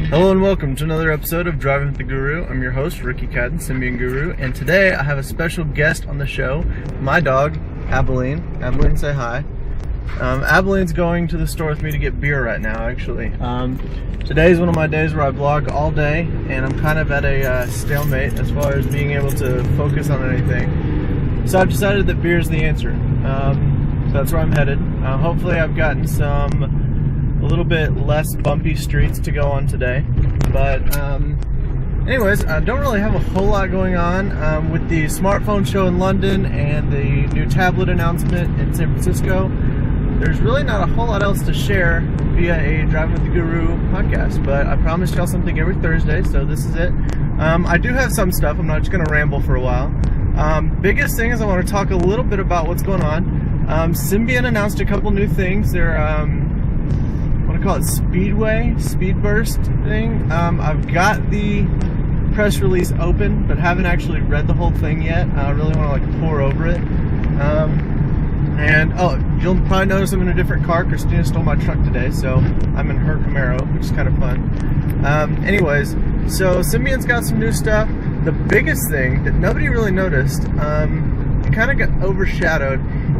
Hello and welcome to another episode of Driving with the Guru. I'm your host, Ricky Cadden, Symbian Guru, and today I have a special guest on the show, my dog, Abilene. Abilene, say hi. Abilene's going to the store with me to get beer right now, actually. Today's one of my days where I vlog all day, and I'm kind of at a stalemate as far as being able to focus on anything. So I've decided that beer is the answer. So that's where I'm headed. Hopefully I've gotten a little bit less bumpy streets to go on today, but anyways, I don't really have a whole lot going on with the smartphone show in London and the new tablet announcement in San Francisco. There's really not a whole lot else to share via a Driving with the Guru podcast, but I promised y'all something every Thursday, so this is it. I do have some stuff. I'm not just going to ramble for a while. Biggest thing is I want to talk a little bit about what's going on. Symbian announced a couple new things. They're I call it speed burst thing. I've got the press release open, but haven't actually read the whole thing yet. I really want to pour over it. And you'll probably notice I'm in a different car. Christina stole my truck today, so I'm in her Camaro, which is kind of fun. Anyways, so Symbian's got some new stuff. The biggest thing that nobody really noticed, it kind of got overshadowed,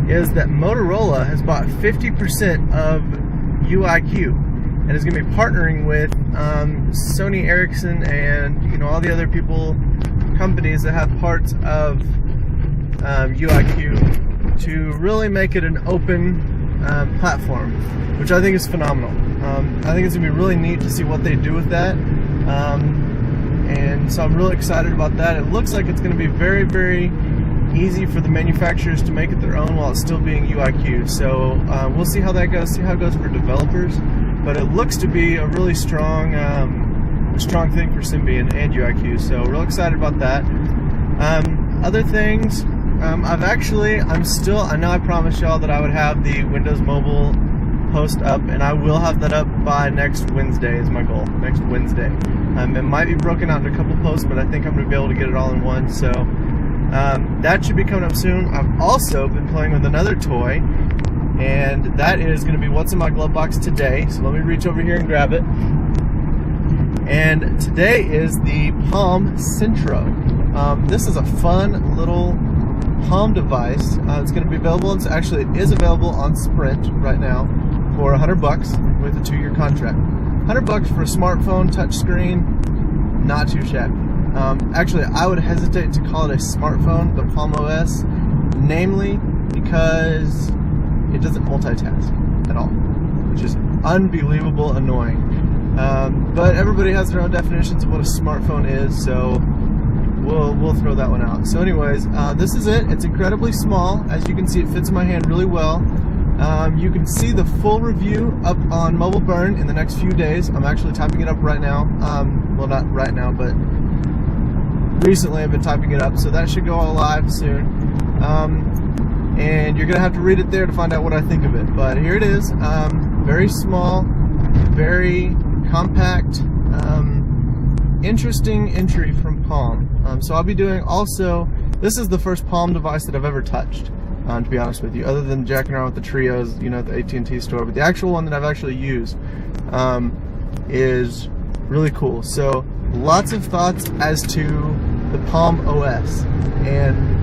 is that Motorola has bought 50% of UIQ and is going to be partnering with Sony Ericsson and all the other companies that have parts of UIQ to really make it an open platform, which I think is phenomenal. I think it's going to be really neat to see what they do with that, and so I'm really excited about that. It looks like it's going to be very, very easy for the manufacturers to make it their own while it's still being UIQ. So we'll see how that goes, see how it goes for developers. But it looks to be a really strong thing for Symbian and UIQ. So real excited about that. Other things, I know I promised y'all that I would have the Windows Mobile post up, and I will have that up by next Wednesday is my goal. Next Wednesday. It might be broken out into a couple posts, but I think I'm going to be able to get it all in one. So that should be coming up soon. I've also been playing with another toy, and that is going to be what's in my glove box today. So let me reach over here and grab it. And today is the Palm Centro. This is a fun little palm device. It's going to be available. It is available on Sprint right now for $100 with a 2-year contract. $100 for a smartphone, touchscreen, not too shabby. Actually, I would hesitate to call it a smartphone, the Palm OS, namely because it doesn't multitask at all, which is unbelievable annoying. But everybody has their own definitions of what a smartphone is, so we'll throw that one out. So anyways, this is it. It's incredibly small. As you can see, it fits in my hand really well. You can see the full review up on Mobile Burn in the next few days. I'm actually typing it up right now. Well, not right now, but recently I've been typing it up, so that should go all live soon. And you're gonna have to read it there to find out what I think of it. But here it is. Very small, very compact, interesting entry from Palm. So I'll be doing this is the first Palm device that I've ever touched, to be honest with you, other than jacking around with the Trios, at the AT&T store. But the actual one that I've actually used is really cool. So lots of thoughts as to the Palm OS and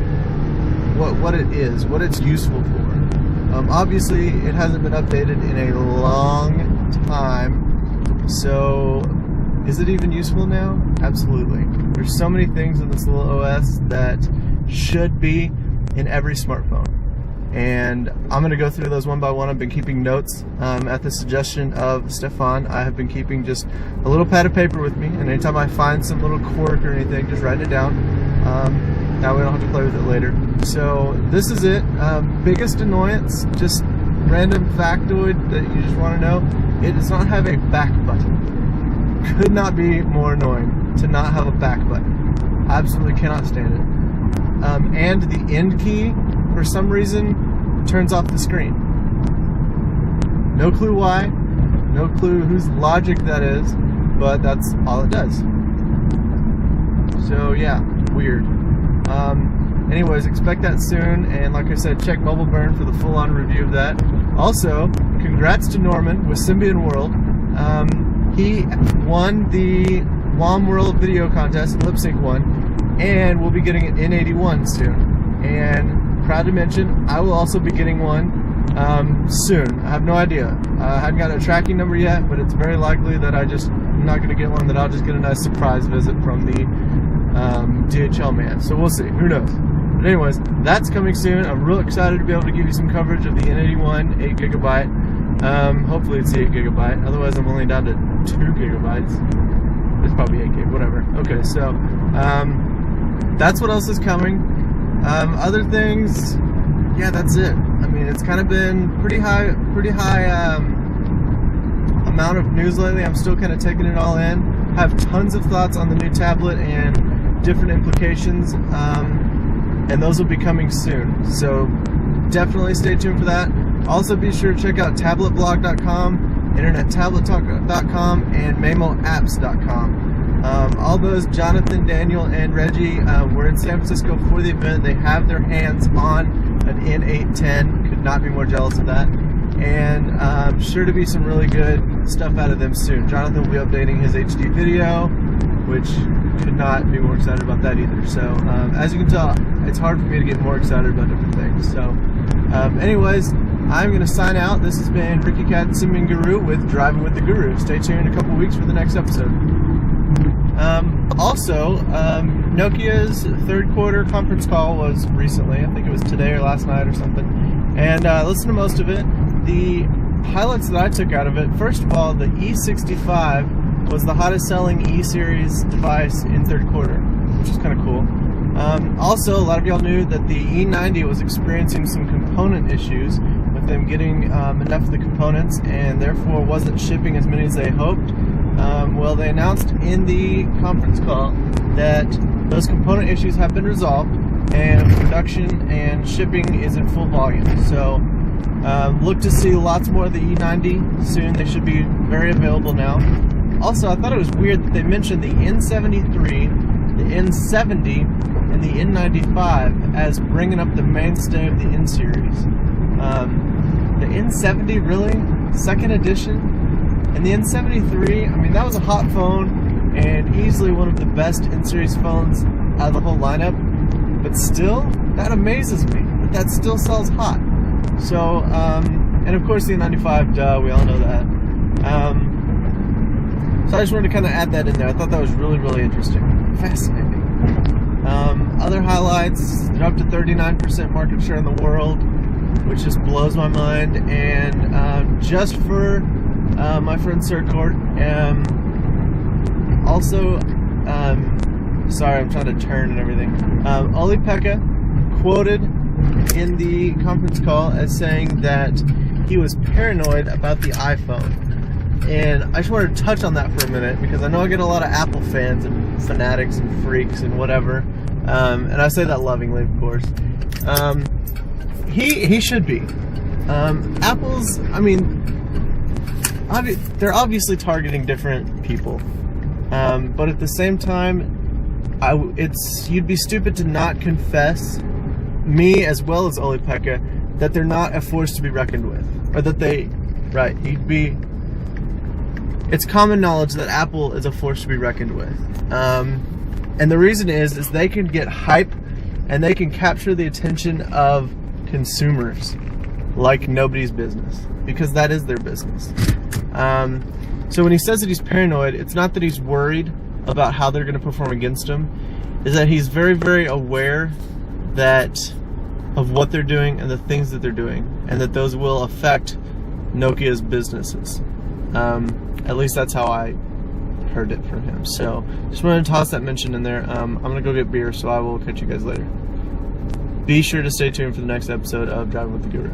what it is, what it's useful for. Obviously, it hasn't been updated in a long time, so is it even useful now? Absolutely. There's so many things in this little OS that should be in every smartphone, and I'm going to go through those one by one. I've been keeping notes at the suggestion of Stefan. I have been keeping just a little pad of paper with me, and anytime I find some little quirk or anything, just write it down. That way I don't have to play with it later. So this is it. Biggest annoyance, just random factoid that you just want to know, it does not have a back button. Could not be more annoying to not have a back button. Absolutely cannot stand it. And the end key, for some reason, turns off the screen. No clue why, no clue whose logic that is, but that's all it does. So yeah, weird. Anyways, expect that soon, and like I said, check Mobile Burn for the full-on review of that. Also, congrats to Norman with Symbian World. He won the WOM World Video Contest, lip sync one, and we'll be getting an N81 soon. And proud to mention, I will also be getting one soon. I have no idea. I haven't got a tracking number yet, but it's very likely that I'm not going to get one, that I'll just get a nice surprise visit from the DHL man. So we'll see. Who knows? But anyways, that's coming soon. I'm real excited to be able to give you some coverage of the N81 8GB. Hopefully it's 8GB. Otherwise, I'm only down to 2GB. It's probably 8GB, whatever. Okay, so that's what else is coming. Other things, yeah, that's it. I mean, it's kind of been pretty high amount of news lately. I'm still kind of taking it all in. Have tons of thoughts on the new tablet and different implications, and those will be coming soon. So definitely stay tuned for that. Also, be sure to check out tabletblog.com, internettablettalk.com, and memoapps.com. All those, Jonathan, Daniel, and Reggie, were in San Francisco for the event. They have their hands on an N810. Could not be more jealous of that. And sure to be some really good stuff out of them soon. Jonathan will be updating his HD video, which could not be more excited about that either. So as you can tell, it's hard for me to get more excited about different things. So anyways, I'm going to sign out. This has been Ricky Cat and Simeon Guru with Driving with the Guru. Stay tuned in a couple weeks for the next episode. Also, Nokia's third quarter conference call was recently. I think it was today or last night or something. And listen to most of it. The highlights that I took out of it, first of all, the E65 was the hottest selling E-series device in third quarter, which is kind of cool. Also, a lot of y'all knew that the E90 was experiencing some component issues with them getting enough of the components, and therefore wasn't shipping as many as they hoped. Well, they announced in the conference call that those component issues have been resolved and production and shipping is in full volume. So look to see lots more of the E90 soon. They should be very available now. Also, I thought it was weird that they mentioned the N73, the N70, and the N95 as bringing up the mainstay of the N series. The N70, really? Second edition? And the N73, I mean, that was a hot phone and easily one of the best N-series phones out of the whole lineup. But still, that amazes me that that still sells hot. So, and of course the N95, duh, we all know that. So I just wanted to kind of add that in there. I thought that was really, really interesting. Fascinating. Other highlights, they're up to 39% market share in the world, which just blows my mind. And just for my friend Circourt, also, sorry, I'm trying to turn and everything. Olli-Pekka quoted in the conference call as saying that he was paranoid about the iPhone. And I just wanted to touch on that for a minute because I know I get a lot of Apple fans and fanatics and freaks and whatever. And I say that lovingly, of course. He should be. Apple's, I mean, they're obviously targeting different people. But at the same time, you'd be stupid to not confess, me as well as Olli-Pekka, that they're not a force to be reckoned with, or that it's common knowledge that Apple is a force to be reckoned with. And the reason is they can get hype and they can capture the attention of consumers like nobody's business, because that is their business. So when he says that he's paranoid, it's not that he's worried about how they're going to perform against him, is that he's very, very aware of what they're doing and the things that they're doing, and that those will affect Nokia's businesses. At least that's how I heard it from him. So just wanted to toss that mention in there. I'm going to go get beer, so I will catch you guys later. Be sure to stay tuned for the next episode of Driving with the Guru.